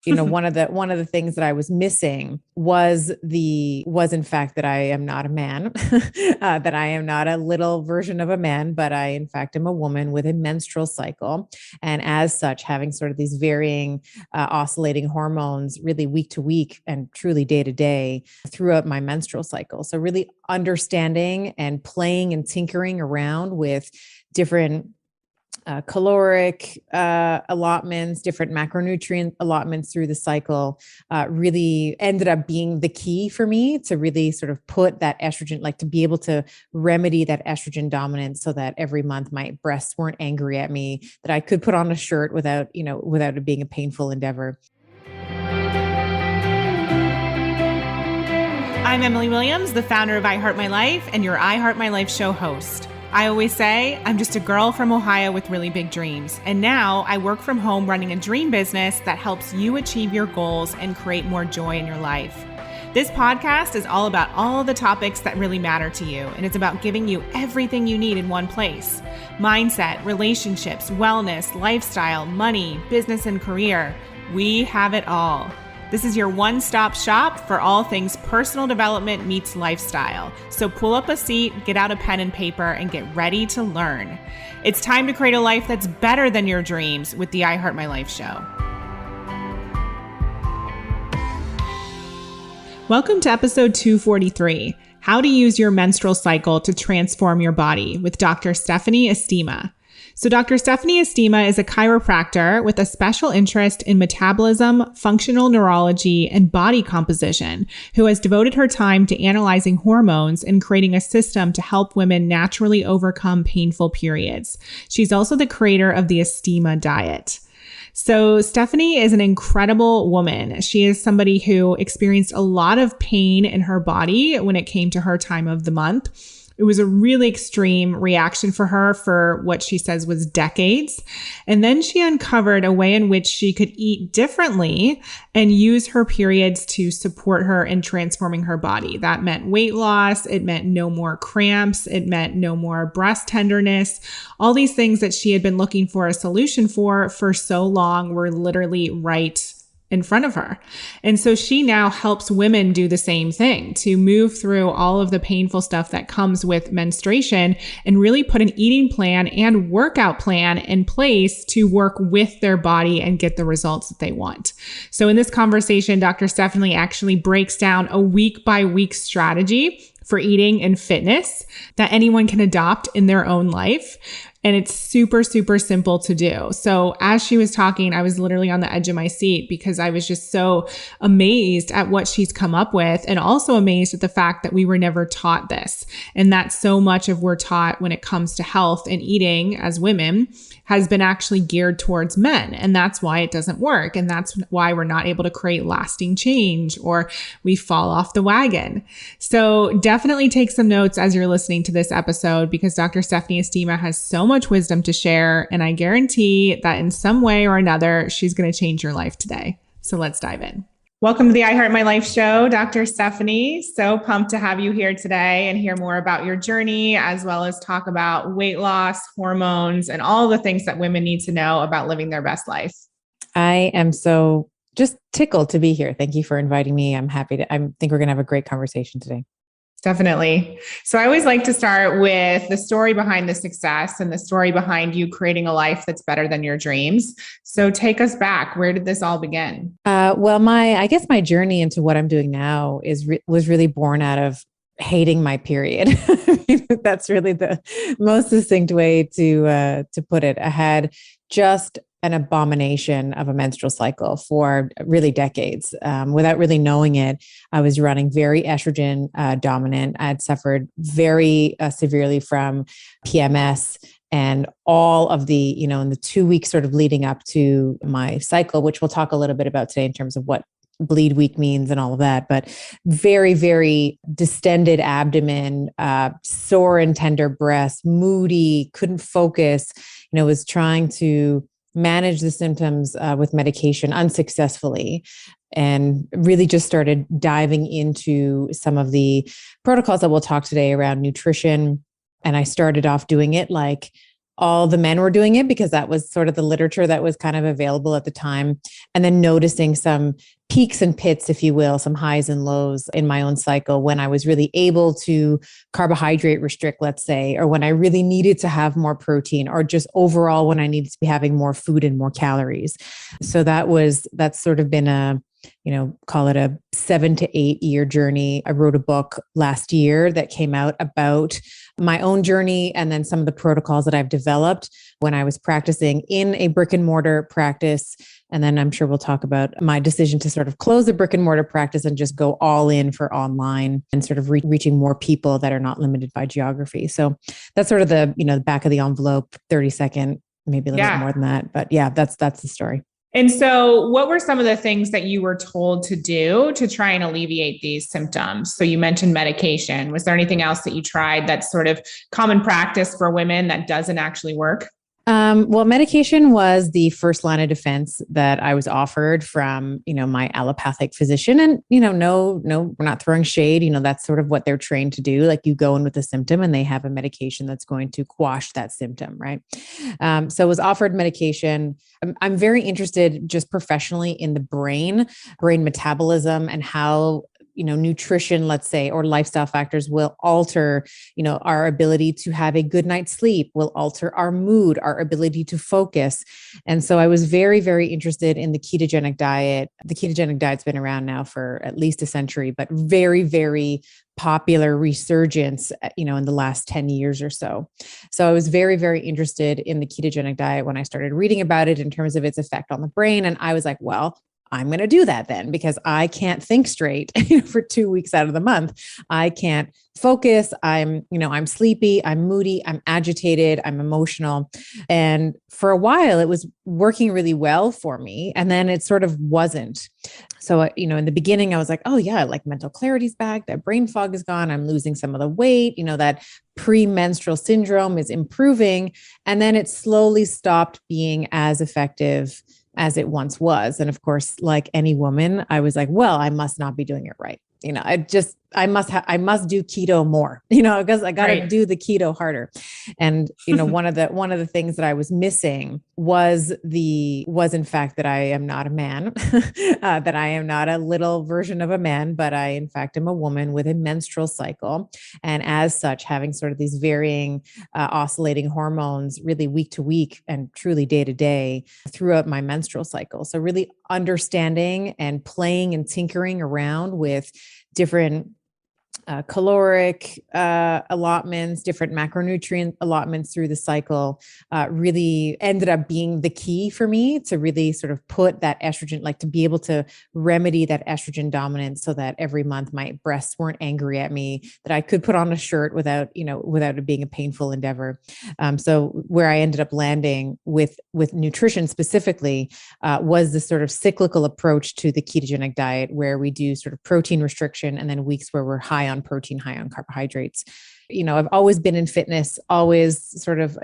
One of the things that I was missing was in fact that I am not a man, that I am not a little version of a man, but I in fact am a woman with a menstrual cycle, and as such having sort of these varying, oscillating hormones, really week to week and truly day to day throughout my menstrual cycle. So really understanding and playing and tinkering around with different caloric allotments, different macronutrient allotments through the cycle, really ended up being the key for me to really sort of put that estrogen, like to be able to remedy that estrogen dominance so that every month my breasts weren't angry at me, that I could put on a shirt without it being a painful endeavor. I'm Emily Williams, the founder of I Heart My Life and your I Heart My Life show host. I always say I'm just a girl from Ohio with really big dreams. And now I work from home running a dream business that helps you achieve your goals and create more joy in your life. This podcast is all about all the topics that really matter to you. And it's about giving you everything you need in one place: mindset, relationships, wellness, lifestyle, money, business, and career. We have it all. This is your one-stop shop for all things personal development meets lifestyle. So pull up a seat, get out a pen and paper, and get ready to learn. It's time to create a life that's better than your dreams with the I Heart My Life show. Welcome to episode 243, How to Use Your Menstrual Cycle to Transform Your Body with Dr. Stephanie Estima. So Dr. Stephanie Estima is a chiropractor with a special interest in metabolism, functional neurology, and body composition, who has devoted her time to analyzing hormones and creating a system to help women naturally overcome painful periods. She's also the creator of the Estima Diet. So Stephanie is an incredible woman. She is somebody who experienced a lot of pain in her body when it came to her time of the month. It was a really extreme reaction for her for what she says was decades. And then she uncovered a way in which she could eat differently and use her periods to support her in transforming her body. That meant weight loss. It meant no more cramps. It meant no more breast tenderness. All these things that she had been looking for a solution for so long were literally right in front of her. And so she now helps women do the same thing, to move through all of the painful stuff that comes with menstruation and really put an eating plan and workout plan in place to work with their body and get the results that they want. So in this conversation, Dr. Stephanie actually breaks down a week by week strategy for eating and fitness that anyone can adopt in their own life. And it's super, super simple to do. So as she was talking, I was literally on the edge of my seat because I was just so amazed at what she's come up with, and also amazed at the fact that we were never taught this. And that so much of we're taught when it comes to health and eating as women has been actually geared towards men. And that's why it doesn't work. And that's why we're not able to create lasting change, or we fall off the wagon. So definitely take some notes as you're listening to this episode, because Dr. Stephanie Estima has so much wisdom to share. And I guarantee that in some way or another, she's going to change your life today. So let's dive in. Welcome to the I Heart My Life show, Dr. Stephanie. So pumped to have you here today and hear more about your journey, as well as talk about weight loss, hormones, and all the things that women need to know about living their best life. I am so just tickled to be here. Thank you for inviting me. I think we're going to have a great conversation today. Definitely. So I always like to start with the story behind the success and the story behind you creating a life that's better than your dreams. So take us back. Where did this all begin? I guess my journey into what I'm doing now was really born out of hating my period. That's really the most succinct way to put it. I had just an abomination of a menstrual cycle for really decades. Without really knowing it, I was running very estrogen dominant. I had suffered very severely from PMS, and all of the, in the 2 weeks sort of leading up to my cycle, which we'll talk a little bit about today in terms of what bleed week means and all of that, but very, very distended abdomen, sore and tender breasts, moody, couldn't focus, was trying to manage the symptoms with medication unsuccessfully, and really just started diving into some of the protocols that we'll talk today around nutrition. And I started off doing it like all the men were doing it because that was sort of the literature that was kind of available at the time. And then noticing some peaks and pits, if you will, some highs and lows in my own cycle when I was really able to carbohydrate restrict, let's say, or when I really needed to have more protein, or just overall when I needed to be having more food and more calories. So that's sort of been call it a 7 to 8 year journey. I wrote a book last year that came out about my own journey and then some of the protocols that I've developed when I was practicing in a brick and mortar practice. And then I'm sure we'll talk about my decision to sort of close the brick and mortar practice and just go all in for online and sort of reaching more people that are not limited by geography. So that's sort of the back of the envelope, 30-second, maybe a little bit more than that. But yeah, that's the story. And so what were some of the things that you were told to do to try and alleviate these symptoms? So you mentioned medication. Was there anything else that you tried that's sort of common practice for women that doesn't actually work? Well, medication was the first line of defense that I was offered from, my allopathic physician. And, no, we're not throwing shade. That's sort of what they're trained to do. Like you go in with a symptom and they have a medication that's going to quash that symptom, right? So I was offered medication. I'm very interested just professionally in the brain metabolism and how nutrition, let's say, or lifestyle factors will alter, our ability to have a good night's sleep, will alter our mood, our ability to focus. And so I was very, very interested in the ketogenic diet. The ketogenic diet's been around now for at least a century, but very, very popular resurgence, in the last 10 years or so. So I was very, very interested in the ketogenic diet when I started reading about it in terms of its effect on the brain. And I was like, well, I'm going to do that then because I can't think straight for 2 weeks out of the month. I can't focus. I'm sleepy, I'm moody, I'm agitated, I'm emotional. And for a while it was working really well for me. And then it sort of wasn't. So, in the beginning I was like, oh yeah, like mental clarity's back, that brain fog is gone. I'm losing some of the weight, that premenstrual syndrome is improving. And then it slowly stopped being as effective as it once was. And of course, like any woman, I was like, well, I must not be doing it right. I must do keto more, because I got to do the keto harder. And, one of the things that I was missing was in fact that I am not a man, that I am not a little version of a man, but I, in fact, am a woman with a menstrual cycle. And as such, having sort of these varying, oscillating hormones really week to week and truly day to day throughout my menstrual cycle. So really understanding and playing and tinkering around with different caloric allotments, different macronutrient allotments through the cycle really ended up being the key for me to really sort of put that estrogen, like to be able to remedy that estrogen dominance so that every month my breasts weren't angry at me, that I could put on a shirt without it being a painful endeavor. So where I ended up landing with nutrition specifically was this sort of cyclical approach to the ketogenic diet where we do sort of protein restriction and then weeks where we're high on protein, high on carbohydrates. I've always been in fitness, always sort of,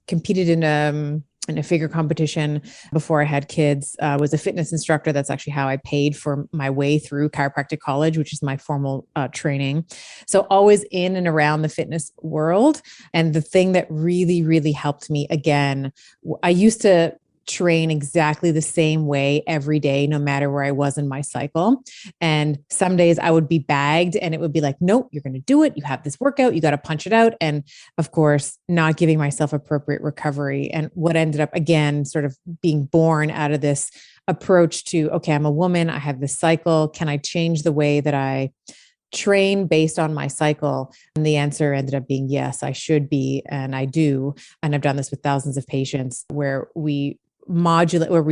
competed in a figure competition before I had kids, was a fitness instructor. That's actually how I paid for my way through chiropractic college, which is my formal training. So always in and around the fitness world. And the thing that really, really helped me, again, I used to train exactly the same way every day, no matter where I was in my cycle. And some days I would be bagged and it would be like, nope, you're going to do it. You have this workout, you got to punch it out. And of course, not giving myself appropriate recovery. And what ended up, again, sort of being born out of this approach to, okay, I'm a woman, I have this cycle. Can I change the way that I train based on my cycle? And the answer ended up being, yes, I should be. And I do. And I've done this with thousands of patients where we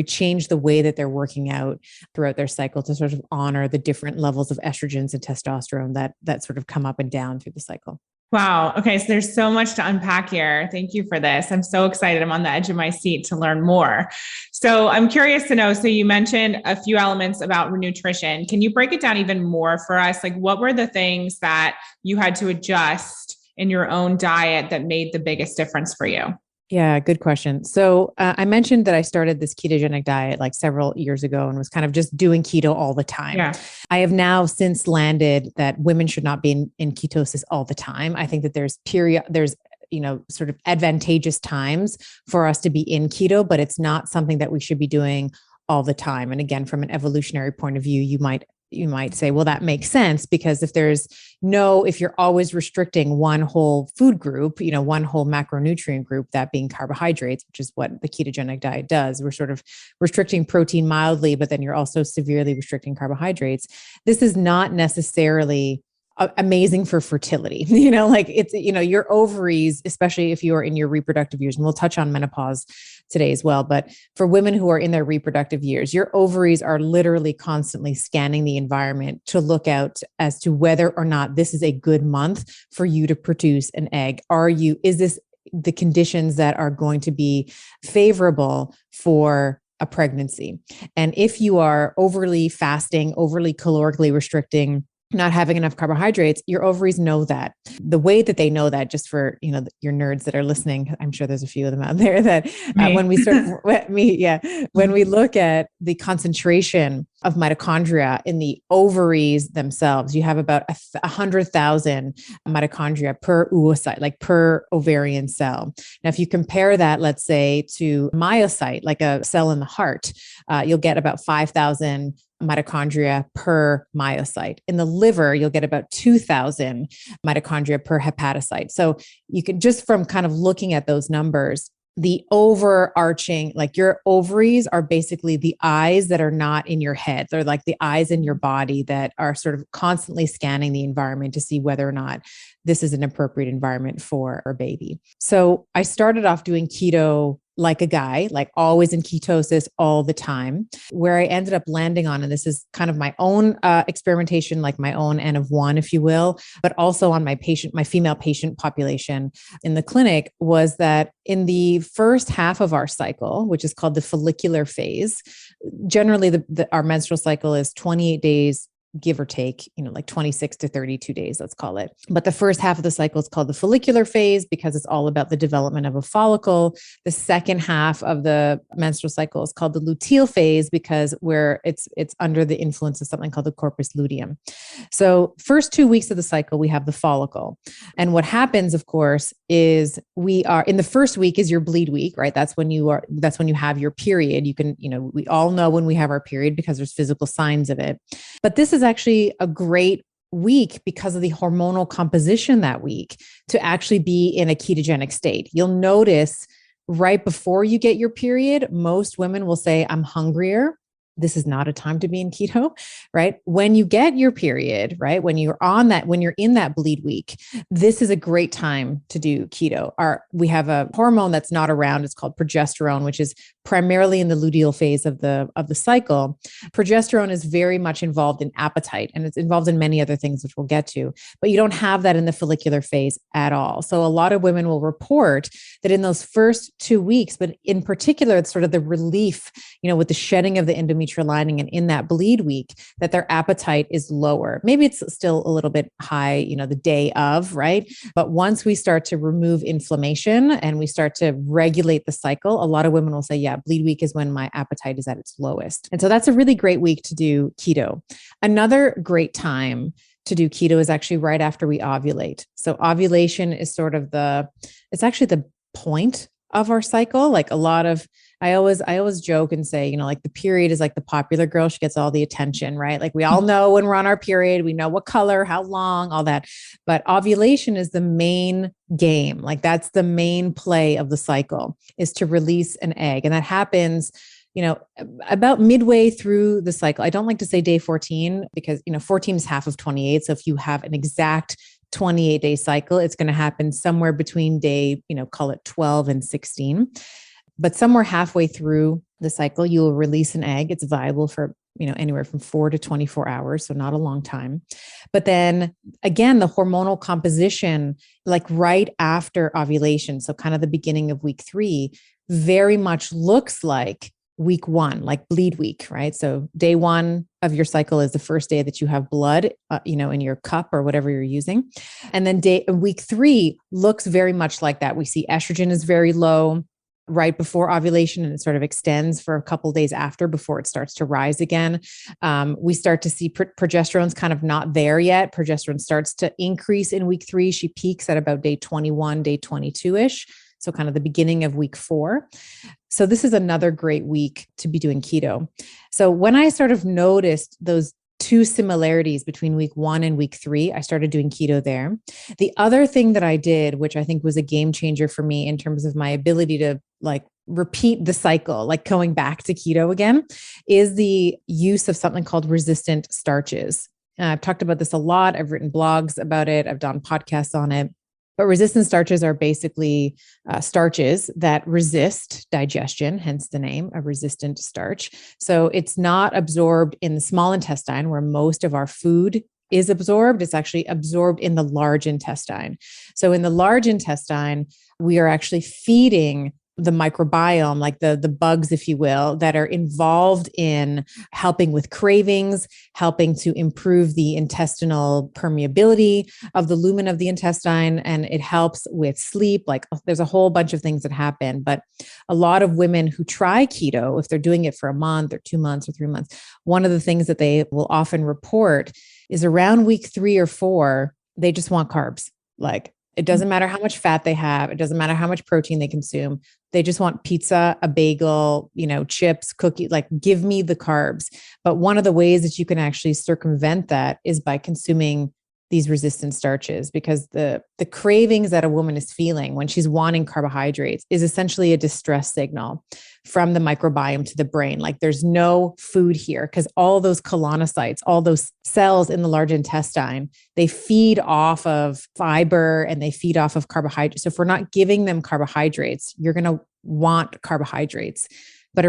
change the way that they're working out throughout their cycle to sort of honor the different levels of estrogens and testosterone that sort of come up and down through the cycle. Wow. Okay. So there's so much to unpack here. Thank you for this. I'm so excited. I'm on the edge of my seat to learn more. So I'm curious to know, so you mentioned a few elements about nutrition. Can you break it down even more for us? Like what were the things that you had to adjust in your own diet that made the biggest difference for you? Yeah, good question. So I mentioned that I started this ketogenic diet like several years ago and was kind of just doing keto all the time. Yeah. I have now since landed that women should not be in ketosis all the time. I think that there's sort of advantageous times for us to be in keto, but it's not something that we should be doing all the time. And again, from an evolutionary point of view, you might say, well, that makes sense, because if you're always restricting one whole food group, one whole macronutrient group, that being carbohydrates, which is what the ketogenic diet does. We're sort of restricting protein mildly, but then you're also severely restricting carbohydrates. This is not necessarily amazing for fertility. Your ovaries, especially if you're in your reproductive years, and we'll touch on menopause today as well. But for women who are in their reproductive years, your ovaries are literally constantly scanning the environment to look out as to whether or not this is a good month for you to produce an egg. Is this the conditions that are going to be favorable for a pregnancy? And if you are overly fasting, overly calorically restricting, not having enough carbohydrates, your ovaries know that. The way that they know that, just for your nerds that are listening, I'm sure there's a few of them out there that when we look at the concentration of mitochondria in the ovaries themselves, you have about 100,000 mitochondria per oocyte, like per ovarian cell. Now, if you compare that, let's say, to myocyte, like a cell in the heart, you'll get about 5,000 mitochondria per myocyte. In the liver, you'll get about 2,000 mitochondria per hepatocyte. So you can, just from kind of looking at those numbers, the overarching, like your ovaries are basically the eyes that are not in your head. They're like the eyes in your body that are sort of constantly scanning the environment to see whether or not this is an appropriate environment for our baby. So I started off doing keto like a guy, like always in ketosis all the time. Where I ended up landing on, and this is kind of my own experimentation, like my own N of one, if you will, but also on my female patient population in the clinic, was that in the first half of our cycle, which is called the follicular phase, generally our menstrual cycle is 28 days, give or take, like 26 to 32 days, let's call it. But the first half of the cycle is called the follicular phase because it's all about the development of a follicle. The second half of the menstrual cycle is called the luteal phase because it's under the influence of something called the corpus luteum. So first 2 weeks of the cycle, we have the follicle. And what happens, of course, is we are in the first week is your bleed week, right? That's when you have your period. We all know when we have our period because there's physical signs of it. But this is actually a great week because of the hormonal composition that week to actually be in a ketogenic state. You'll notice right before you get your period, most women will say, I'm hungrier. This is not a time to be in keto, right? When you get your period, right? When you're in that bleed week, this is a great time to do keto. We have a hormone that's not around. It's called progesterone, which is primarily in the luteal phase of the cycle. Progesterone is very much involved in appetite, and it's involved in many other things, which we'll get to, but you don't have that in the follicular phase at all. So a lot of women will report that in those first 2 weeks, but in particular, it's sort of the relief, with the shedding of the endometrial lining and in that bleed week, that their appetite is lower. Maybe it's still a little bit high, the day of, right? But once we start to remove inflammation and we start to regulate the cycle, a lot of women will say, yeah, bleed week is when my appetite is at its lowest. And so that's a really great week to do keto. Another great time to do keto is actually right after we ovulate. So ovulation is sort of it's actually the point of our cycle. Like I always joke and say, like the period is like the popular girl. She gets all the attention, right? Like we all know when we're on our period, we know what color, how long, all that. But ovulation is the main game. Like that's the main play of the cycle, is to release an egg. And that happens, about midway through the cycle. I don't like to say day 14 because, 14 is half of 28. So if you have an exact 28-day cycle, it's going to happen somewhere between day, call it 12 and 16. But somewhere halfway through the cycle, you will release an egg. It's viable for, anywhere from 4 to 24 hours. So not a long time. But then again, the hormonal composition, like right after ovulation, so kind of the beginning of week 3, very much looks like week 1, like bleed week, right? So day 1 of your cycle is the first day that you have blood, in your cup or whatever you're using. And then week 3 looks very much like that. We see estrogen is very low. right before ovulation, and it sort of extends for a couple of days after before it starts to rise again. We start to see progesterone's kind of not there yet. Progesterone starts to increase in week 3. She peaks at about day 21, day 22-ish. So kind of the beginning of week 4. So this is another great week to be doing keto. So when I sort of noticed those two similarities between week 1 and week 3, I started doing keto there. The other thing that I did, which I think was a game changer for me in terms of my ability to like repeat the cycle, like going back to keto again, is the use of something called resistant starches. I've talked about this a lot. I've written blogs about it. I've done podcasts on it. But resistant starches are basically starches that resist digestion, hence the name, a resistant starch. So it's not absorbed in the small intestine where most of our food is absorbed. It's actually absorbed in the large intestine. So in the large intestine, we are actually feeding the microbiome, like the bugs, if you will, that are involved in helping with cravings, helping to improve the intestinal permeability of the lumen of the intestine. And it helps with sleep. Like there's a whole bunch of things that happen. But a lot of women who try keto, if they're doing it for a month or 2 months or 3 months, one of the things that they will often report is around week 3 or 4, they just want carbs. Like it doesn't matter how much fat they have. It doesn't matter how much protein they consume. They just want pizza, a bagel, chips, cookie, like give me the carbs. But one of the ways that you can actually circumvent that is by consuming these resistant starches, because the cravings that a woman is feeling when she's wanting carbohydrates is essentially a distress signal from the microbiome to the brain. Like there's no food here because all those colonocytes, all those cells in the large intestine, they feed off of fiber and they feed off of carbohydrates. So if we're not giving them carbohydrates, you're going to want carbohydrates. But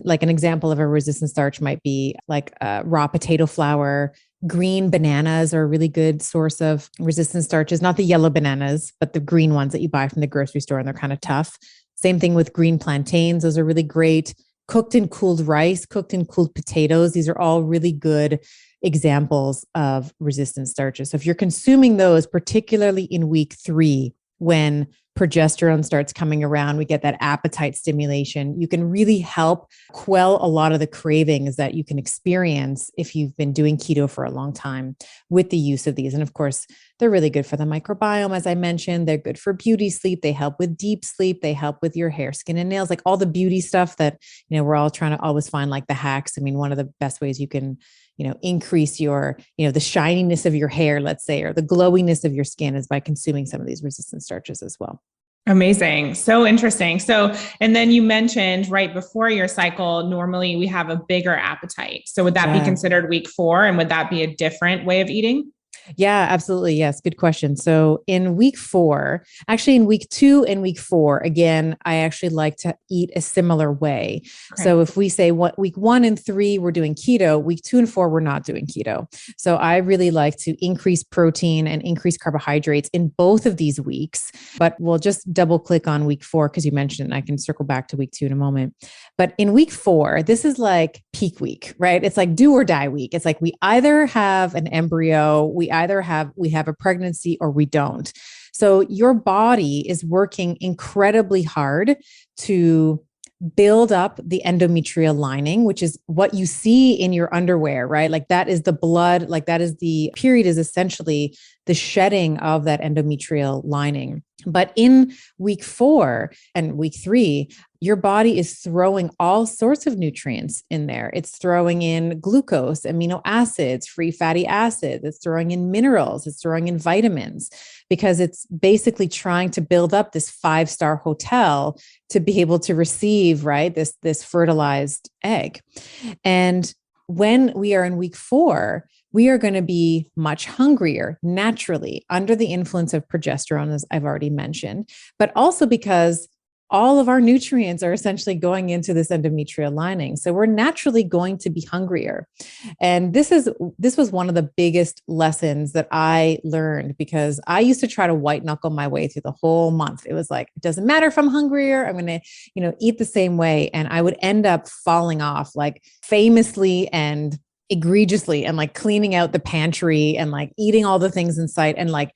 like an example of a resistant starch might be like raw potato flour. Green bananas are a really good source of resistant starches, not the yellow bananas, but the green ones that you buy from the grocery store, and they're kind of tough. Same thing with green plantains. Those are really great. Cooked and cooled rice, cooked and cooled potatoes. These are all really good examples of resistant starches. So if you're consuming those, particularly in week 3, when progesterone starts coming around, we get that appetite stimulation. You can really help quell a lot of the cravings that you can experience if you've been doing keto for a long time with the use of these. And of course, they're really good for the microbiome. As I mentioned, they're good for beauty sleep. They help with deep sleep. They help with your hair, skin, and nails, like all the beauty stuff that, we're all trying to always find like the hacks. I mean, one of the best ways you can increase your, the shininess of your hair, let's say, or the glowiness of your skin is by consuming some of these resistant starches as well. Amazing. So interesting. So, and then you mentioned right before your cycle, normally we have a bigger appetite. So would that be considered week 4? And would that be a different way of eating? Yeah, absolutely. Yes. Good question. So in week 4, actually in week 2 and week 4, again, I actually like to eat a similar way. Okay. So if we say week 1 and 3, we're doing keto, week 2 and 4, we're not doing keto. So I really like to increase protein and increase carbohydrates in both of these weeks, but we'll just double click on week 4 because you mentioned it, and I can circle back to week 2 in a moment. But in week 4, this is like peak week, right? It's like do or die week. It's like we either have an embryo, we have a pregnancy, or we don't. So your body is working incredibly hard to build up the endometrial lining, which is what you see in your underwear, right? Like that is the blood, like that is the period, is essentially the shedding of that endometrial lining. But in week 4 and week 3, your body is throwing all sorts of nutrients in there. It's throwing in glucose, amino acids, free fatty acids. It's throwing in minerals. It's throwing in vitamins, because it's basically trying to build up this 5-star hotel to be able to receive, right, this fertilized egg. And when we are in week 4, we are going to be much hungrier naturally under the influence of progesterone, as I've already mentioned, but also because all of our nutrients are essentially going into this endometrial lining. So we're naturally going to be hungrier. And this was one of the biggest lessons that I learned, because I used to try to white knuckle my way through the whole month. It was like, it doesn't matter if I'm hungrier, I'm going to, eat the same way. And I would end up falling off, like famously and egregiously, and like cleaning out the pantry and like eating all the things in sight and like,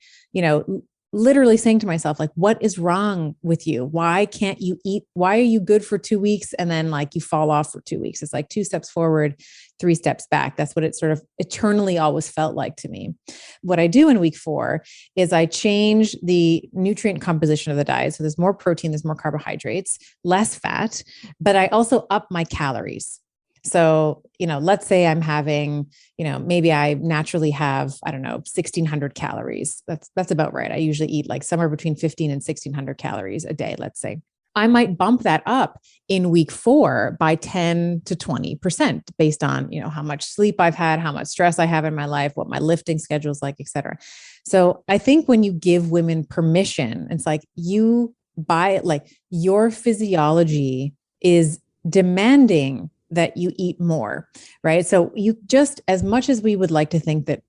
literally saying to myself, like, what is wrong with you? Why can't you eat? Why are you good for 2 weeks and then like you fall off for 2 weeks? It's like 2 steps forward, 3 steps back. That's what it sort of eternally always felt like to me. What I do in week 4 is I change the nutrient composition of the diet. So there's more protein, there's more carbohydrates, less fat, but I also up my calories. So, let's say I'm having, maybe I naturally have, I don't know, 1,600 calories. That's about right. I usually eat like somewhere between 15 and 1,600 calories a day, let's say. I might bump that up in week 4 by 10 to 20% based on, how much sleep I've had, how much stress I have in my life, what my lifting schedule is like, et cetera. So I think when you give women permission, it's like your physiology is demanding that you eat more, right? So you just, as much as we would like to think that,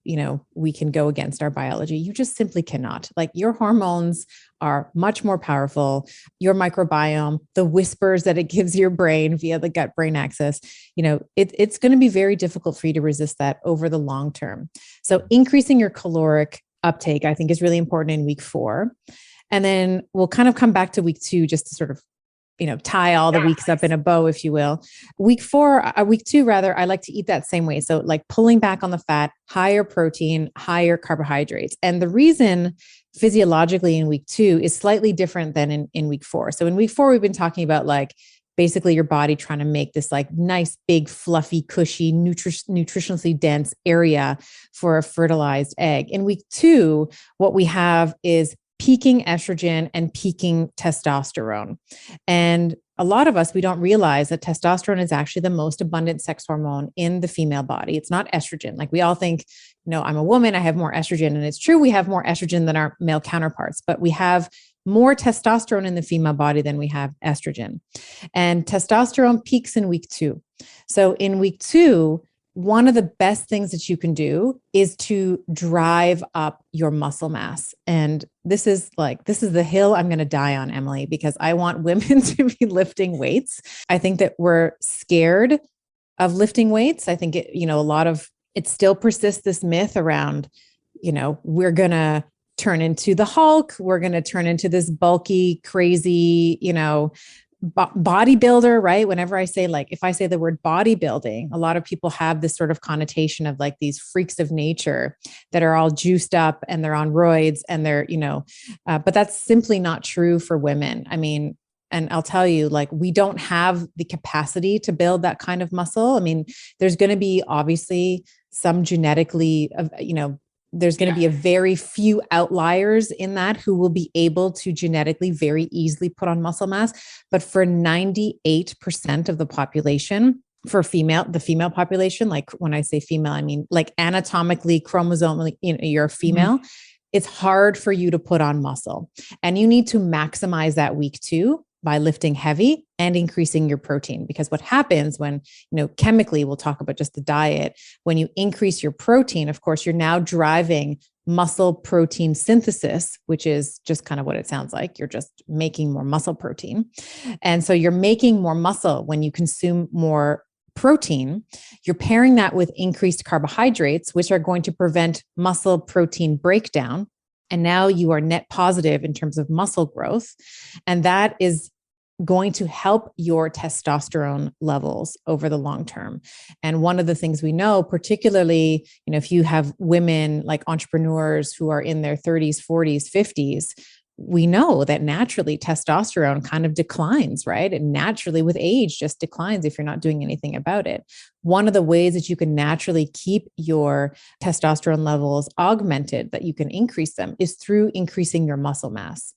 we can go against our biology, you just simply cannot. Like your hormones are much more powerful. Your microbiome, the whispers that it gives your brain via the gut brain axis, it's going to be very difficult for you to resist that over the long term. So increasing your caloric uptake, I think, is really important in week 4. And then we'll kind of come back to week 2 just to sort of tie all the weeks up in a bow, if you will. Week 2, rather, I like to eat that same way. So like pulling back on the fat, higher protein, higher carbohydrates. And the reason physiologically in week 2 is slightly different than in week 4. So in week 4, we've been talking about like basically your body trying to make this like nice, big, fluffy, cushy, nutritionally dense area for a fertilized egg. In week 2, what we have is peaking estrogen and peaking testosterone. And a lot of us, we don't realize that testosterone is actually the most abundant sex hormone in the female body. It's not estrogen. Like we all think, I'm a woman, I have more estrogen. And it's true, we have more estrogen than our male counterparts, but we have more testosterone in the female body than we have estrogen. And testosterone peaks in week 2. So in week 2, one of the best things that you can do is to drive up your muscle mass. And this is the hill I'm going to die on, Emily, because I want women to be lifting weights. I think that we're scared of lifting weights. I think it still persists, this myth around, we're going to turn into the Hulk. We're going to turn into this bulky, crazy, bodybuilder, right? Whenever I say if I say the word bodybuilding, a lot of people have this sort of connotation of like these freaks of nature that are all juiced up and they're on roids and they're, but that's simply not true for women. I mean, and I'll tell you, we don't have the capacity to build that kind of muscle. I mean, there's going to be obviously some genetically, there's going to be a very few outliers in that who will be able to genetically very easily put on muscle mass. But for 98% of the population, the female population, like when I say female, I mean like anatomically, chromosomally, you're a female. Mm-hmm. It's hard for you to put on muscle, and you need to maximize that week 2 by lifting heavy and increasing your protein. Because what happens when, chemically, we'll talk about just the diet, when you increase your protein, of course, you're now driving muscle protein synthesis, which is just kind of what it sounds like. You're just making more muscle protein. And so you're making more muscle when you consume more protein. You're pairing that with increased carbohydrates, which are going to prevent muscle protein breakdown. And now you are net positive in terms of muscle growth. And that is going to help your testosterone levels over the long term. And one of the things we know, particularly, if you have women like entrepreneurs who are in their 30s, 40s, 50s, we know that naturally testosterone kind of declines, right? And naturally with age just declines if you're not doing anything about it. One of the ways that you can naturally keep your testosterone levels augmented, that you can increase them, is through increasing your muscle mass.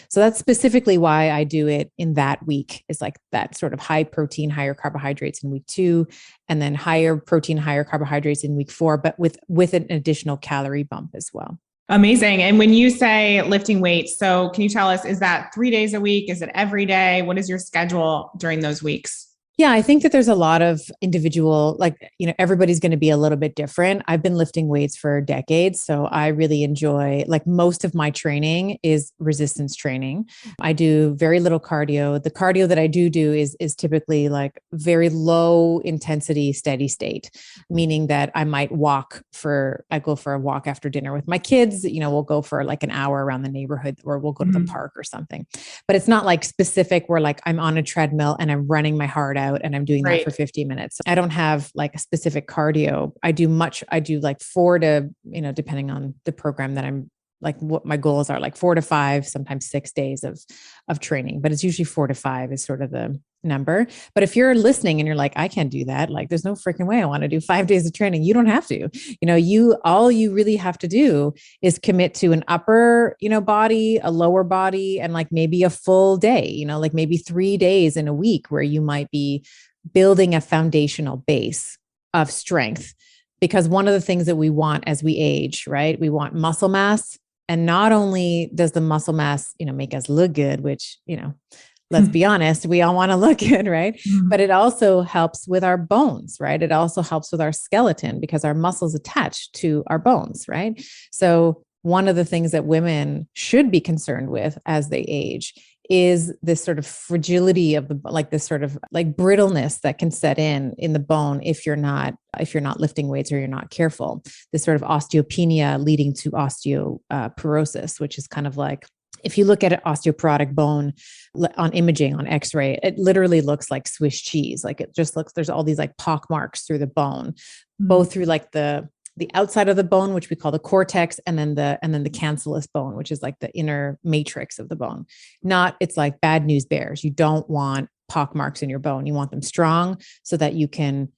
So that's specifically why I do it in that week, is like that sort of high protein, higher carbohydrates in week 2, and then higher protein, higher carbohydrates in week 4, but with an additional calorie bump as well. Amazing. And when you say lifting weights, so can you tell us, is that 3 days a week? Is it every day? What is your schedule during those weeks? Yeah, I think that there's a lot of individual, like, everybody's going to be a little bit different. I've been lifting weights for decades. So I really enjoy, like, most of my training is resistance training. I do very little cardio. The cardio that I do is typically like very low intensity, steady state, meaning that I go for a walk after dinner with my kids. We'll go for like an hour around the neighborhood, or we'll go to the park or something. But it's not like specific where like I'm on a treadmill and I'm running my heart out and I'm doing that for 50 minutes. I don't have like a specific cardio. I do like 4 to, depending on the program that I'm, like what my goals are, like 4 to 5, sometimes 6 days of training, but it's usually 4 to 5 is sort of the number. But if you're listening and you're like, I can't do that, like there's no freaking way I want to do 5 days of training. You don't have to. All you really have to do is commit to an upper, body, a lower body, and like maybe a full day, like maybe 3 days in a week where you might be building a foundational base of strength. Because one of the things that we want as we age, right? We want muscle mass. And not only does the muscle mass, make us look good, which, let's be honest, we all want to look good, right? But it also helps with our bones, right? It also helps with our skeleton because our muscles attach to our bones, right? So one of the things that women should be concerned with as they age is this sort of fragility of this sort of like brittleness that can set in the bone if you're not lifting weights or you're not careful. This sort of osteopenia leading to osteoporosis, which is kind of like, if you look at an osteoporotic bone on imaging, on X-ray, it literally looks like Swiss cheese. Like it just looks, there's all these like pock marks through the bone, both through like the outside of the bone, which we call the cortex, and then the cancellous bone, which is like the inner matrix of the bone. It's like bad news bears. You don't want pock marks in your bone. You want them strong so that you can,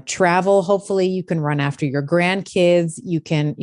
travel. Hopefully you can run after your grandkids. You can,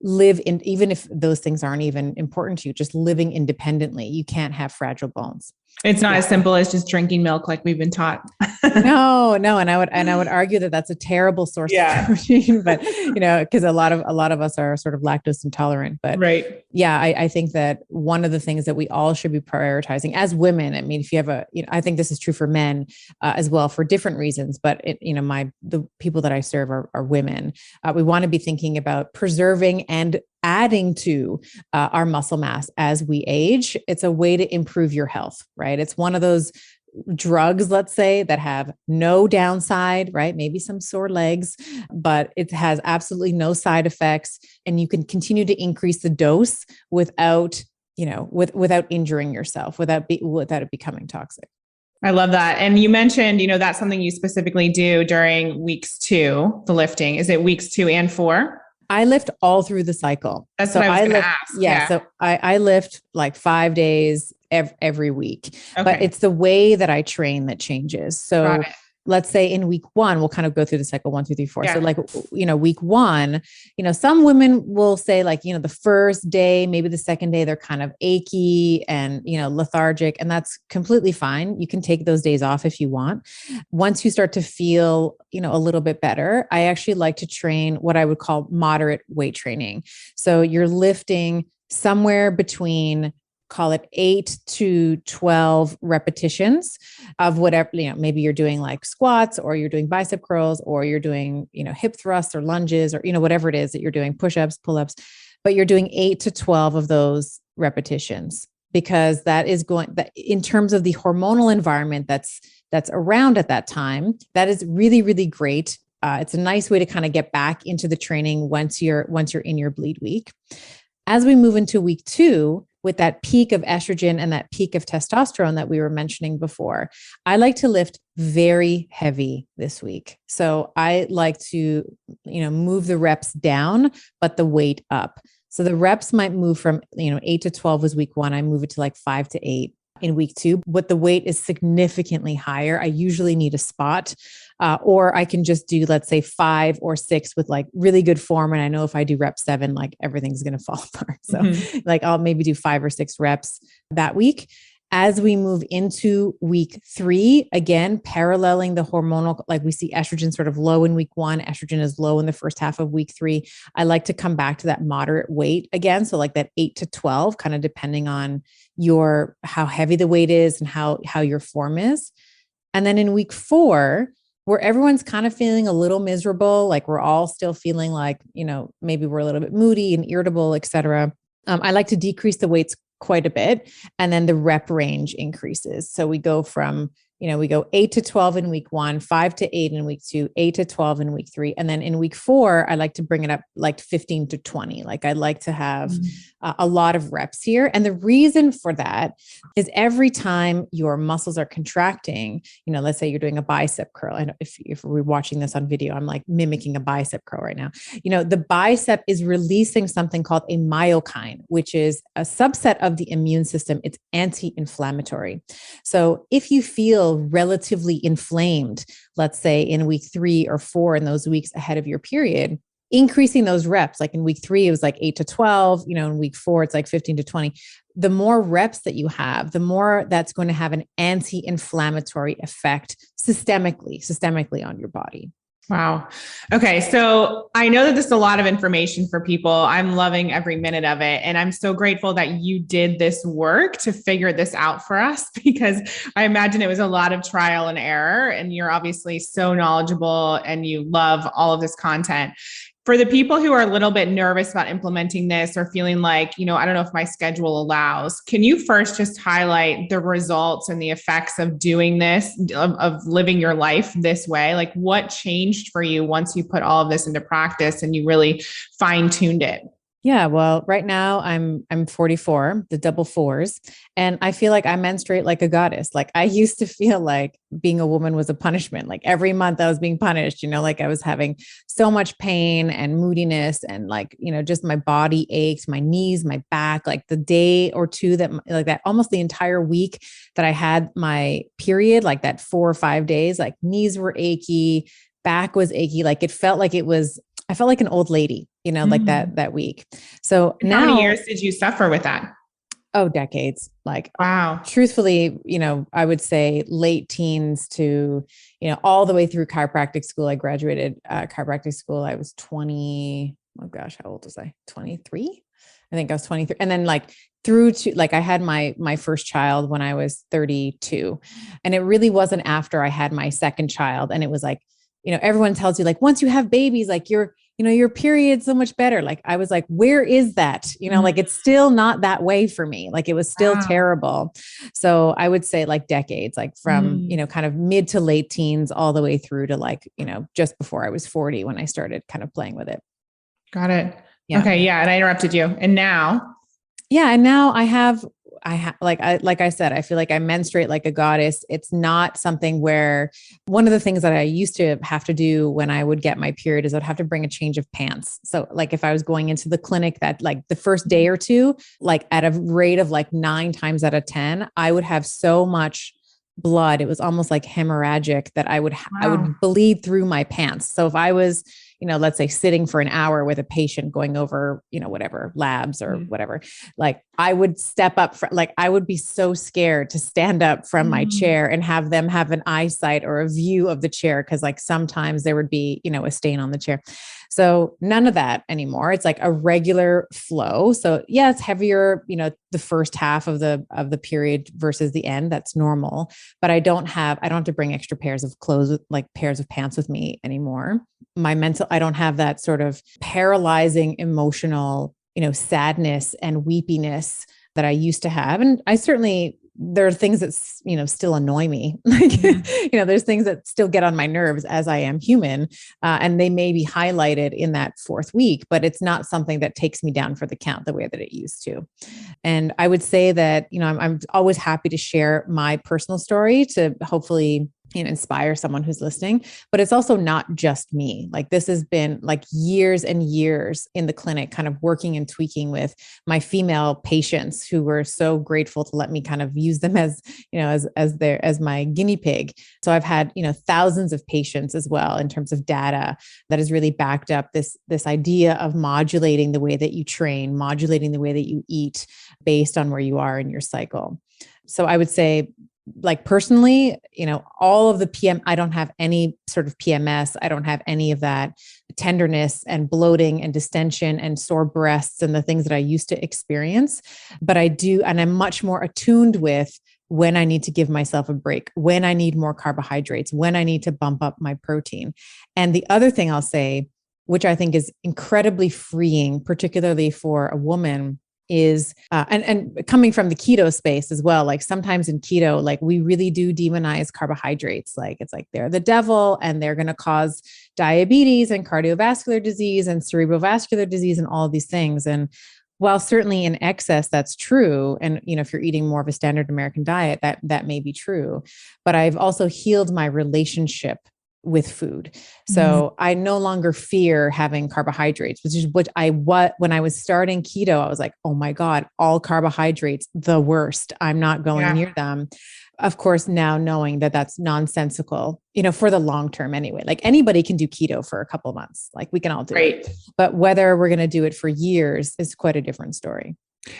live in, even if those things aren't even important to you, just living independently. You can't have fragile bones. It's not as simple as just drinking milk like we've been taught. No. And I would argue that that's a terrible source of protein, but because a lot of us are sort of lactose intolerant, but I think that one of the things that we all should be prioritizing as women, I mean, if you have I think this is true for men as well for different reasons, but the people that I serve are women. We want to be thinking about preserving and adding to our muscle mass as we age. It's a way to improve your health, right? It's one of those drugs, let's say, that have no downside, right? Maybe some sore legs, but it has absolutely no side effects. And you can continue to increase the dose without injuring yourself, without it becoming toxic. I love that. And you mentioned, that's something you specifically do during weeks 2, the lifting. Is it weeks 2 and 4? I lift all through the cycle. That's what I was going to ask. Yeah. So I lift like 5 days every week, but it's the way that I train that changes. So let's say in week 1, we'll kind of go through the cycle 1, 2, 3, 4. Yeah. So like, week 1, some women will say like, the first day, maybe the second day, they're kind of achy and, lethargic, and that's completely fine. You can take those days off if you want. Once you start to feel, a little bit better, I actually like to train what I would call moderate weight training. So you're lifting somewhere between, call it 8 to 12 repetitions of whatever, maybe you're doing like squats, or you're doing bicep curls, or you're doing, hip thrusts or lunges, or, whatever it is that you're doing, push-ups, pull-ups, but you're doing 8 to 12 of those repetitions, because that in terms of the hormonal environment that's around at that time, that is really, really great. It's a nice way to kind of get back into the training once you're in your bleed week. As we move into week 2, with that peak of estrogen and that peak of testosterone that we were mentioning before, I like to lift very heavy this week. So I like to, move the reps down, but the weight up. So the reps might move from, 8 to 12 was week 1. I move it to like 5 to 8 in week 2, but the weight is significantly higher. I usually need a spot, or I can just do, let's say 5 or 6 with like really good form. And I know if I do rep 7, like everything's going to fall apart. So like I'll maybe do 5 or 6 reps that week. As we move into week 3, again, paralleling the hormonal, like we see estrogen sort of low in week 1, estrogen is low in the first half of week 3. I like to come back to that moderate weight again. So like that 8 to 12, kind of depending on how heavy the weight is and how your form is. And then in week 4, where everyone's kind of feeling a little miserable, like we're all still feeling like, maybe we're a little bit moody and irritable, et cetera. I like to decrease the weights quite a bit. And then the rep range increases. So we go from, we go 8 to 12 in week 1, 5 to 8 in week 2, 8 to 12 in week 3. And then in week 4, I like to bring it up like 15 to 20. Like I like to have a lot of reps here. And the reason for that is every time your muscles are contracting, let's say you're doing a bicep curl. And if we're watching this on video, I'm like mimicking a bicep curl right now. The bicep is releasing something called a myokine, which is a subset of the immune system. It's anti-inflammatory. So if you feel relatively inflamed, let's say in week 3 or 4, in those weeks ahead of your period, increasing those reps, like in week 3, it was like 8 to 12, in week 4, it's like 15 to 20. The more reps that you have, the more that's going to have an anti-inflammatory effect systemically on your body. Wow. Okay. So I know that this is a lot of information for people. I'm loving every minute of it. And I'm so grateful that you did this work to figure this out for us, because I imagine it was a lot of trial and error, and you're obviously so knowledgeable and you love all of this content. For the people who are a little bit nervous about implementing this or feeling like, I don't know if my schedule allows, can you first just highlight the results and the effects of doing this, of living your life this way? Like what changed for you once you put all of this into practice and you really fine-tuned it? Yeah, well, right now I'm 44, the double fours, and I feel like I menstruate like a goddess. Like I used to feel like being a woman was a punishment. Like every month I was being punished, like I was having so much pain and moodiness, and like, just my body ached, my knees, my back, like the day or two that almost the entire week that I had my period, like that 4 or 5 days, like knees were achy, back was achy. Like I felt like an old lady, like that week. So and now, how many years did you suffer with that? Oh, decades. Like, wow. Truthfully, I would say late teens to, all the way through chiropractic school. I graduated chiropractic school. I was 20. Oh gosh, how old was I? 23. I think I was 23. And then like through to like, I had my first child when I was 32, and it really wasn't after I had my second child. And it was like, everyone tells you like, once you have babies, like your period's so much better. Like I was like, where is that? Like it's still not that way for me. Like it was still terrible. So I would say like decades, like from, kind of mid to late teens all the way through to like, just before I was 40 when I started kind of playing with it. Got it. Yeah. Okay. Yeah. And I interrupted you. And now? Yeah. And now I have like I said, I feel like I menstruate like a goddess. It's not something where one of the things that I used to have to do when I would get my period is I'd have to bring a change of pants. So like if I was going into the clinic that like the first day or two, like at a rate of like 9 times out of 10, I would have so much blood. It was almost like hemorrhagic that I would bleed through my pants. So if I was, let's say sitting for an hour with a patient going over, whatever labs or whatever, like I would step up like I would be so scared to stand up from my chair and have them have an eyesight or a view of the chair. Cause like sometimes there would be, a stain on the chair. So none of that anymore. It's like a regular flow. So yeah, it's heavier, the first half of the period versus the end. That's normal, but I don't have to bring extra pairs of clothes, like pairs of pants with me anymore. I don't have that sort of paralyzing emotional, sadness and weepiness that I used to have. And I certainly, there are things that, still annoy me. Like, there's things that still get on my nerves as I am human. And they may be highlighted in that 4th week, but it's not something that takes me down for the count the way that it used to. And I would say that, I'm always happy to share my personal story to hopefully inspire someone who's listening, but it's also not just me. Like this has been like years and years in the clinic, kind of working and tweaking with my female patients who were so grateful to let me kind of use them as, as my guinea pig. So I've had, thousands of patients as well in terms of data that has really backed up this idea of modulating the way that you train, modulating the way that you eat based on where you are in your cycle. So I would say, like personally, all of the I don't have any sort of PMS. I don't have any of that tenderness and bloating and distension and sore breasts and the things that I used to experience, but I do. And I'm much more attuned with when I need to give myself a break, when I need more carbohydrates, when I need to bump up my protein. And the other thing I'll say, which I think is incredibly freeing, particularly for a woman, is and coming from the keto space as well, like sometimes in keto, like we really do demonize carbohydrates. Like it's like they're the devil and they're going to cause diabetes and cardiovascular disease and cerebrovascular disease and all of these things. And while certainly in excess that's true, and if you're eating more of a standard American diet, that may be true, but I've also healed my relationship with food. So I no longer fear having carbohydrates, which is what when I was starting keto, I was like, oh my God, all carbohydrates, the worst. I'm not going near them. Of course, now knowing that that's nonsensical, for the long term anyway, like anybody can do keto for a couple of months, like we can all do it. But whether we're going to do it for years is quite a different story.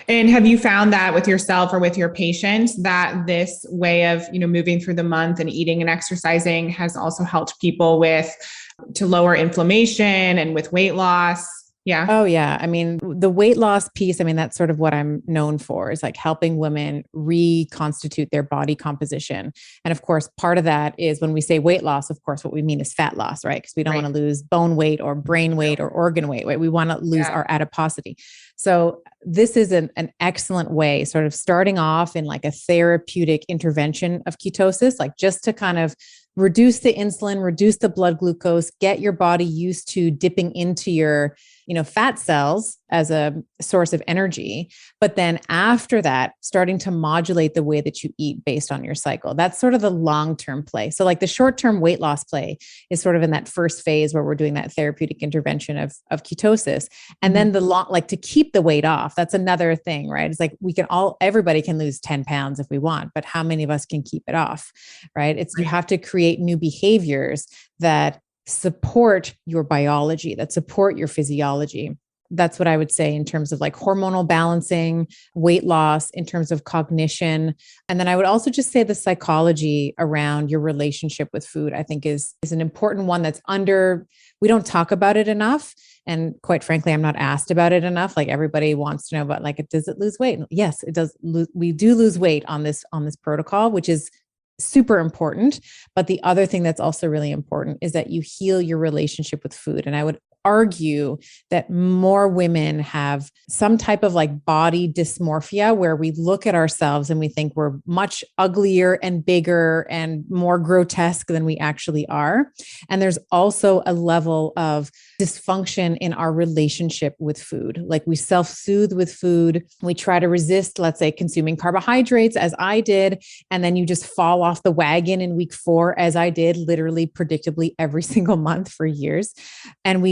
And have you found that with yourself or with your patients that this way of, moving through the month and eating and exercising has also helped people to lower inflammation and with weight loss? Yeah. Oh, yeah. I mean, the weight loss piece, I mean, that's sort of what I'm known for, is like helping women reconstitute their body composition. And of course, part of that is when we say weight loss, of course, what we mean is fat loss, right? Because we don't want to lose bone weight or brain weight or organ weight, right? We want to lose our adiposity. So this is an excellent way, sort of starting off in like a therapeutic intervention of ketosis, like just to kind of reduce the insulin, reduce the blood glucose, get your body used to dipping into your, fat cells as a source of energy. But then after that, starting to modulate the way that you eat based on your cycle. That's sort of the long-term play. So like the short-term weight loss play is sort of in that first phase where we're doing that therapeutic intervention of ketosis. And then like to keep the weight off, that's another thing, right? It's like everybody can lose 10 pounds if we want, but how many of us can keep it off, right? You have to create new behaviors that support your biology, that support your physiology. That's what I would say in terms of like hormonal balancing, weight loss, in terms of cognition. And then I would also just say the psychology around your relationship with food, I think is an important one that's we don't talk about it enough. And quite frankly, I'm not asked about it enough. Like everybody wants to know about, like, does it lose weight? Yes, it does. We do lose weight on this protocol, which is super important. But the other thing that's also really important is that you heal your relationship with food. And I would argue that more women have some type of like body dysmorphia where we look at ourselves and we think we're much uglier and bigger and more grotesque than we actually are. And there's also a level of dysfunction in our relationship with food. Like we self-soothe with food. We try to resist, let's say, consuming carbohydrates, as I did. And then you just fall off the wagon in week 4, as I did, literally predictably every single month for years. And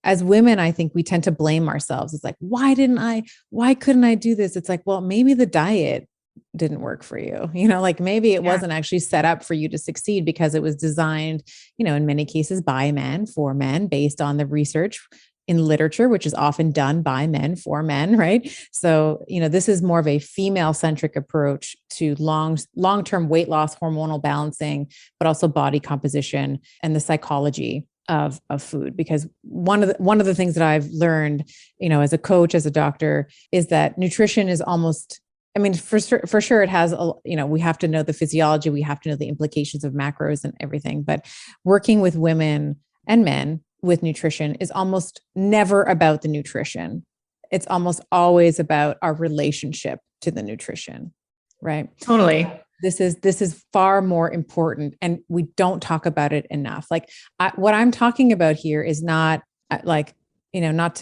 as women, I think we tend to blame ourselves. It's like, why couldn't I do this? It's like, well, maybe the diet didn't work for you. Like maybe it wasn't actually set up for you to succeed because it was designed, in many cases by men for men based on the research in literature, which is often done by men for men, right? So, this is more of a female-centric approach to long-term weight loss, hormonal balancing, but also body composition and the psychology of food. Because one of the things that I've learned, as a coach, as a doctor, is that nutrition is almost, I mean, for sure it has, we have to know the physiology, we have to know the implications of macros and everything, but working with women and men with nutrition is almost never about the nutrition. It's almost always about our relationship to the nutrition, right? Totally. This is far more important, and we don't talk about it enough. Like what I'm talking about here is not like, I'm not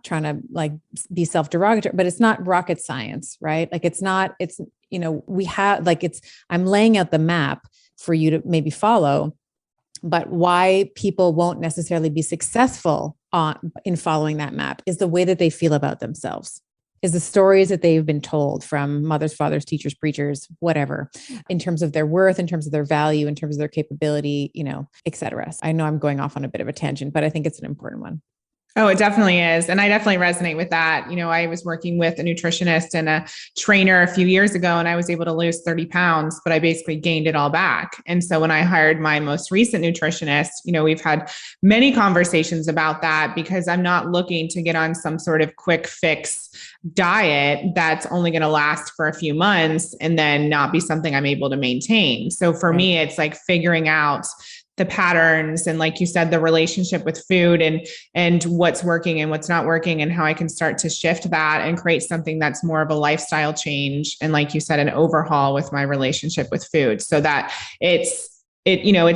trying to like be self-derogatory, but it's not rocket science, right? Like I'm laying out the map for you to maybe follow, but why people won't necessarily be successful in following that map is the way that they feel about themselves. Is the stories that they've been told from mothers, fathers, teachers, preachers, whatever, in terms of their worth, in terms of their value, in terms of their capability, et cetera. I know I'm going off on a bit of a tangent, but I think it's an important one. Oh, it definitely is. And I definitely resonate with that. I was working with a nutritionist and a trainer a few years ago, and I was able to lose 30 pounds, but I basically gained it all back. And so when I hired my most recent nutritionist, we've had many conversations about that because I'm not looking to get on some sort of quick fix diet that's only going to last for a few months and then not be something I'm able to maintain. So for me, it's like figuring out the patterns and, like you said, the relationship with food and what's working and what's not working, and how I can start to shift that and create something that's more of a lifestyle change, and, like you said, an overhaul with my relationship with food, so that it's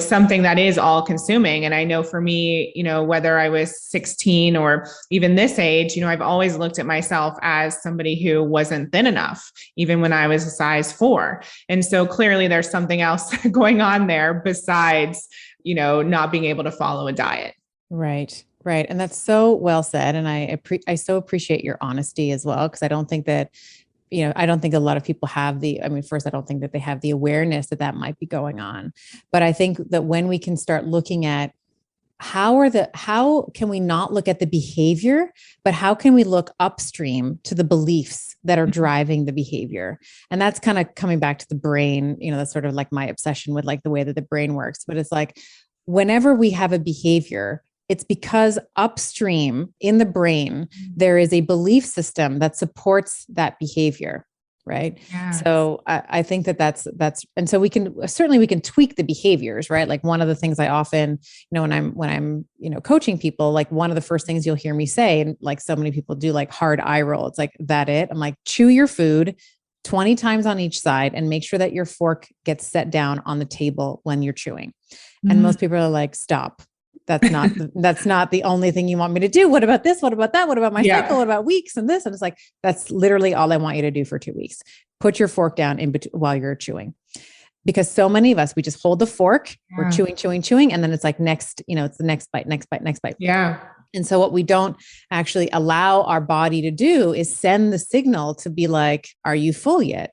something that is all consuming. And I know for me, whether I was 16 or even this age, I've always looked at myself as somebody who wasn't thin enough, even when I was a size 4. And so clearly there's something else going on there besides, not being able to follow a diet. Right. Right. And that's so well said. And I so appreciate your honesty as well, because I don't think that, I don't think a lot of people have first, I don't think that they have the awareness that that might be going on. But I think that when we can start looking at how can we not look at the behavior, but how can we look upstream to the beliefs that are driving the behavior? And that's kind of coming back to the brain, that's sort of like my obsession with like the way that the brain works. But it's like, whenever we have a behavior, it's because upstream in the brain, there is a belief system that supports that behavior. Right. Yes. So I think that's, and so we can tweak the behaviors, right? Like one of the things I often, when I'm, coaching people, like one of the first things you'll hear me say, and like so many people do, like hard eye roll. It's like, that it? I'm like, chew your food 20 times on each side and make sure that your fork gets set down on the table when you're chewing. Mm-hmm. And most people are like, stop. That's not the only thing you want me to do. What about this? What about that? What about my cycle? What about weeks and this? And it's like, that's literally all I want you to do for 2 weeks. Put your fork down while you're chewing. Because so many of us, we just hold the fork, we're chewing. And then it's like it's the next bite. Yeah. And so what we don't actually allow our body to do is send the signal to be like, are you full yet?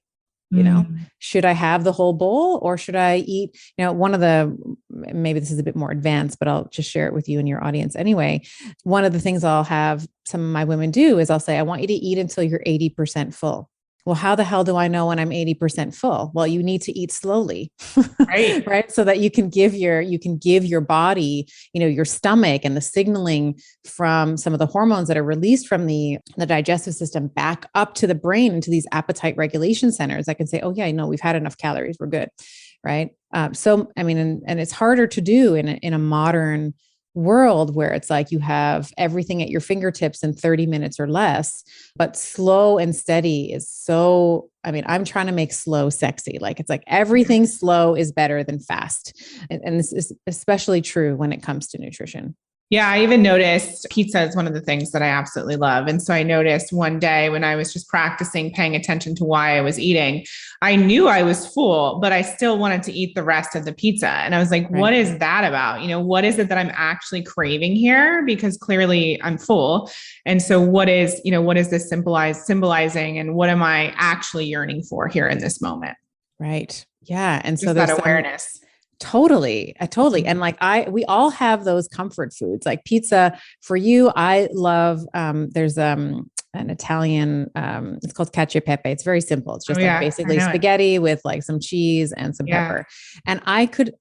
Should I have the whole bowl or should I eat, maybe this is a bit more advanced, but I'll just share it with you and your audience anyway. One of the things I'll have some of my women do is I'll say, I want you to eat until you're 80% full. Well, how the hell do I know when I'm 80% full? Well, you need to eat slowly, right? Right. So that you can give your body, your stomach and the signaling from some of the hormones that are released from the digestive system back up to the brain, into these appetite regulation centers that can say, oh yeah, we've had enough calories. We're good. Right. And it's harder to do in a modern world where it's like you have everything at your fingertips in 30 minutes or less, but slow and steady is so, I'm trying to make slow sexy. Like, it's like everything slow is better than fast. And this is especially true when it comes to nutrition. Yeah, I even noticed pizza is one of the things that I absolutely love. And so I noticed one day when I was just practicing paying attention to why I was eating, I knew I was full, but I still wanted to eat the rest of the pizza. And I was like, What is that about? What is it that I'm actually craving here? Because clearly I'm full. And so what is this symbolizing, and what am I actually yearning for here in this moment? Right. Yeah. And so there's that awareness. Totally. And like we all have those comfort foods, like pizza. For you, I love, there's an Italian, it's called cacio e pepe. It's very simple. It's just basically spaghetti with like some cheese and some pepper. And I could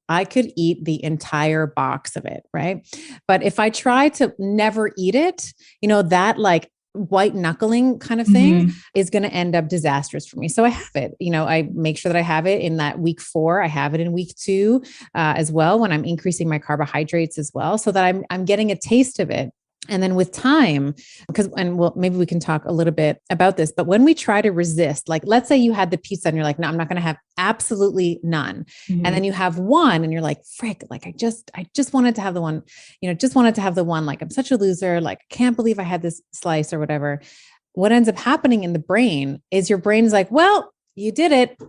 eat the entire box of it. Right. But if I try to never eat it, that like white knuckling kind of thing is going to end up disastrous for me. So I have it, I make sure that I have it in that week 4. I have it in week 2 as well, when I'm increasing my carbohydrates as well, so that I'm getting a taste of it. And then with time, maybe we can talk a little bit about this, but when we try to resist, like, let's say you had the pizza and you're like, no, I'm not going to have absolutely none. And then you have one and you're like, frick, like, I just wanted to have the one, like, I'm such a loser. Like, I can't believe I had this slice or whatever. What ends up happening in the brain is your brain's like, well, you did it.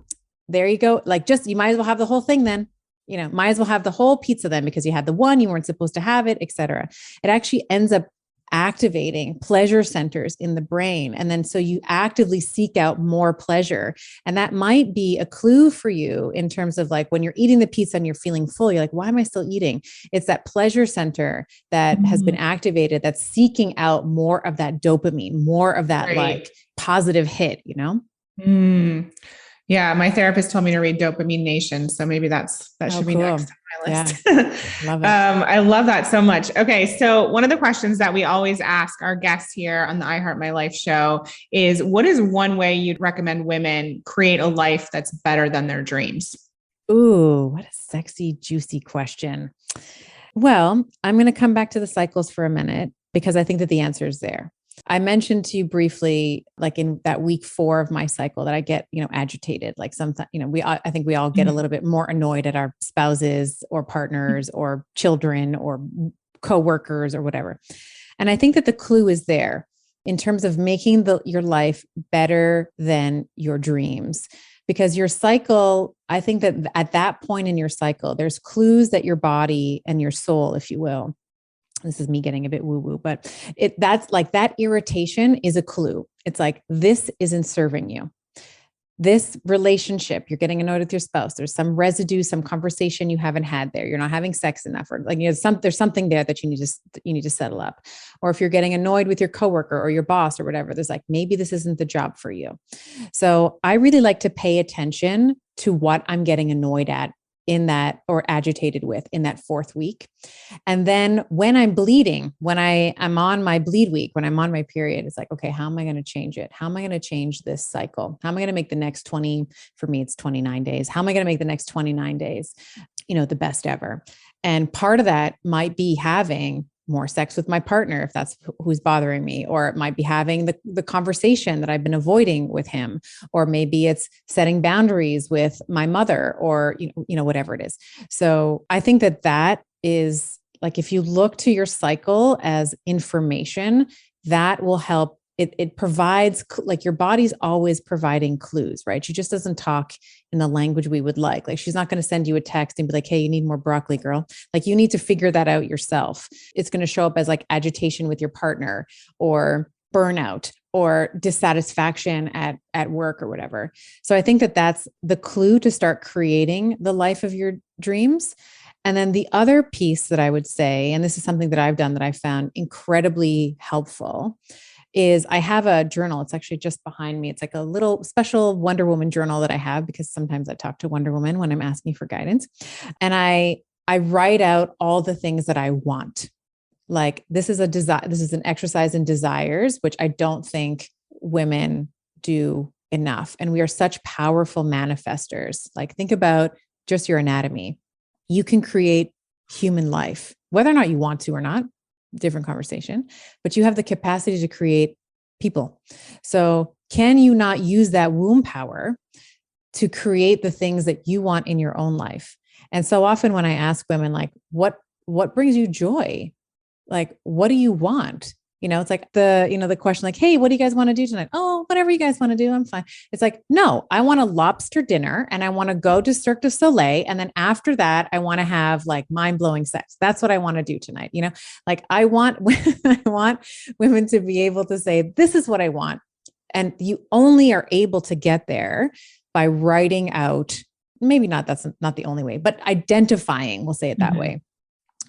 There you go. Like, you might as well have the whole thing then. Might as well have the whole pizza then, because you had the one, you weren't supposed to have it, et cetera. It actually ends up activating pleasure centers in the brain. And then so you actively seek out more pleasure. And that might be a clue for you in terms of like when you're eating the pizza and you're feeling full, you're like, why am I still eating? It's that pleasure center that has been activated that's seeking out more of that dopamine, more of that like positive hit, you know? Yeah, my therapist told me to read Dopamine Nation, so maybe that should be next on my list. Yeah. Love it. I love that so much. Okay, so one of the questions that we always ask our guests here on the I Heart My Life show is, what is one way you'd recommend women create a life that's better than their dreams? Ooh, what a sexy, juicy question. Well, I'm going to come back to the cycles for a minute because I think that the answer is there. I mentioned to you briefly, like in that week 4 of my cycle, that I get, agitated. Like sometimes, I think we all get a little bit more annoyed at our spouses or partners or children or coworkers or whatever. And I think that the clue is there in terms of making your life better than your dreams. Because your cycle, I think that at that point in your cycle, there's clues that your body and your soul, if you will, this is me getting a bit woo-woo, but that's like that irritation is a clue. It's like, this isn't serving you. This relationship, you're getting annoyed with your spouse. There's some residue, some conversation you haven't had there. You're not having sex enough, or like, there's something there that you need to settle up. Or if you're getting annoyed with your coworker or your boss or whatever, there's like, maybe this isn't the job for you. So I really like to pay attention to what I'm getting annoyed at in that, or agitated with, in that 4th week. And then when I'm bleeding, when I'm on my bleed week, when I'm on my period, it's like, okay, how am I going to change it? How am I going to change this cycle? How am I going to make the next 20, for me, it's 29 days. How am I going to make the next 29 days, the best ever? And part of that might be having more sex with my partner, if that's who's bothering me, or it might be having the conversation that I've been avoiding with him, or maybe it's setting boundaries with my mother, or, whatever it is. So I think that is like, if you look to your cycle as information, that will help. It provides, like, your body's always providing clues, right? She just doesn't talk in the language we would like. Like, she's not going to send you a text and be like, hey, you need more broccoli, girl. Like, you need to figure that out yourself. It's going to show up as like agitation with your partner, or burnout, or dissatisfaction at work or whatever. So I think that that's the clue to start creating the life of your dreams. And then the other piece that I would say, and this is something that I've done that I found incredibly helpful, is I have a journal. It's actually just behind me. It's like a little special Wonder Woman journal that I have, because sometimes I talk to Wonder Woman when I'm asking for guidance. And I write out all the things that I want. Like, this is an exercise in desires, which I don't think women do enough. And we are such powerful manifestors. Like, think about just your anatomy. You can create human life, whether or not you want to or not. Different conversation, but you have the capacity to create people. So can you not use that womb power to create the things that you want in your own life? And so often when I ask women, like, what brings you joy? Like, what do you want? It's like the question, like, hey, what do you guys want to do tonight? Oh, whatever you guys want to do, I'm fine. It's like, no, I want a lobster dinner and I want to go to Cirque du Soleil. And then after that, I want to have like mind-blowing sex. That's what I want to do tonight. Like, I want women to be able to say, this is what I want. And you only are able to get there by writing out, maybe not, that's not the only way, but identifying, we'll say it that way.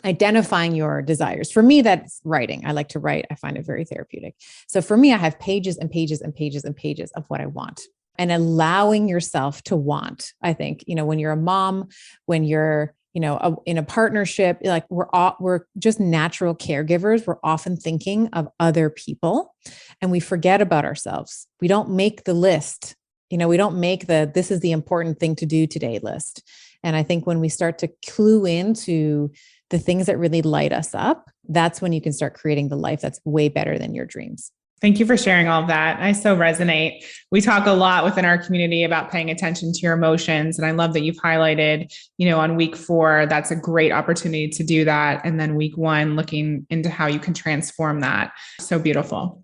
Identifying your desires. For me, that's writing. I like to write. I find it very therapeutic. So for me, I have pages and pages and pages and pages of what I want, and allowing yourself to want. I think, when you're a mom, when you're, in a partnership, like we're just natural caregivers. We're often thinking of other people and we forget about ourselves. We don't make the list. We don't make this is the important thing to do today list. And I think when we start to clue into the things that really light us up, that's when you can start creating the life that's way better than your dreams. Thank you for sharing all of that. I so resonate. We talk a lot within our community about paying attention to your emotions. And I love that you've highlighted, on week 4, that's a great opportunity to do that. And then week 1, looking into how you can transform that. So beautiful.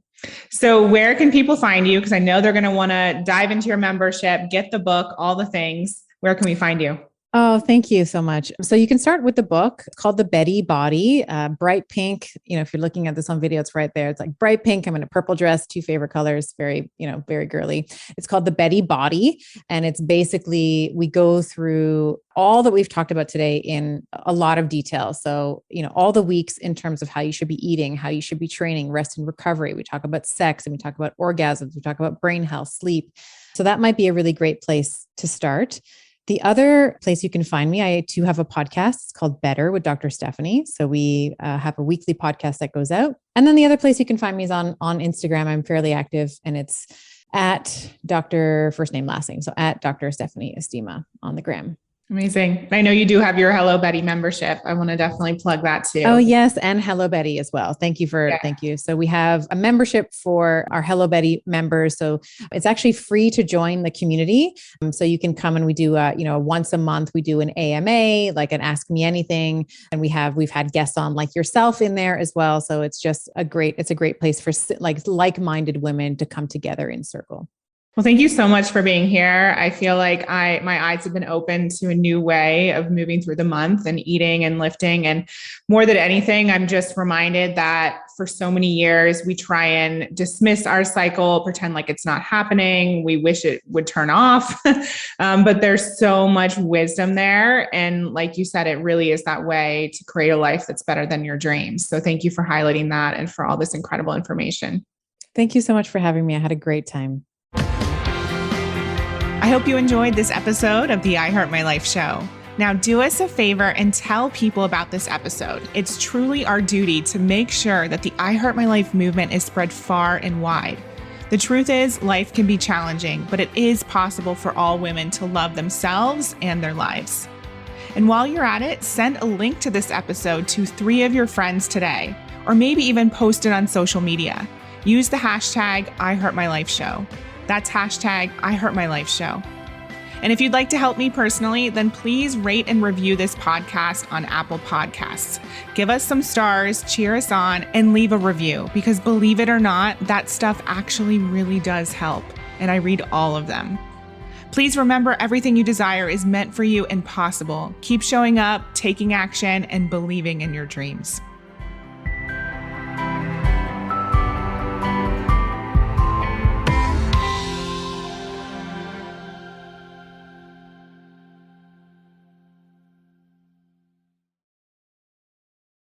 So where can people find you? Because I know they're going to want to dive into your membership, get the book, all the things. Where can we find you? Oh, thank you so much. So you can start with the book. It's called The Betty Body, bright pink. If you're looking at this on video, it's right there. It's like bright pink. I'm in a purple dress, two favorite colors, very, very girly. It's called The Betty Body. And it's basically, we go through all that we've talked about today in a lot of detail. So, all the weeks in terms of how you should be eating, how you should be training, rest and recovery. We talk about sex and we talk about orgasms. We talk about brain health, sleep. So that might be a really great place to start. The other place you can find me, I too have a podcast. It's called Better with Dr. Stephanie. So we have a weekly podcast that goes out. And then the other place you can find me is on Instagram. I'm fairly active and it's at Dr. first name, last name. So at Dr. Stephanie Estima on the gram. Amazing. I know you do have your Hello Betty membership. I want to definitely plug that too. Oh, yes. And Hello Betty as well. Thank you. So we have a membership for our Hello Betty members. So it's actually free to join the community. So you can come and we do, once a month, we do an AMA, like an Ask Me Anything. And we've had guests on like yourself in there as well. So it's just a great place for like-minded women to come together in circle. Well, thank you so much for being here. I feel like my eyes have been opened to a new way of moving through the month and eating and lifting. And more than anything, I'm just reminded that for so many years, we try and dismiss our cycle, pretend like it's not happening. We wish it would turn off, but there's so much wisdom there. And like you said, it really is that way to create a life that's better than your dreams. So thank you for highlighting that and for all this incredible information. Thank you so much for having me. I had a great time. I hope you enjoyed this episode of the I Heart My Life show. Now do us a favor and tell people about this episode. It's truly our duty to make sure that the I Heart My Life movement is spread far and wide. The truth is, life can be challenging, but it is possible for all women to love themselves and their lives. And while you're at it, send a link to this episode to 3 of your friends today, or maybe even post it on social media. Use the hashtag I Heart My Life show. That's hashtag I Heart My Life show. And if you'd like to help me personally, then please rate and review this podcast on Apple Podcasts. Give us some stars, cheer us on, and leave a review, because believe it or not, that stuff actually really does help. And I read all of them. Please remember, everything you desire is meant for you and possible. Keep showing up, taking action, and believing in your dreams.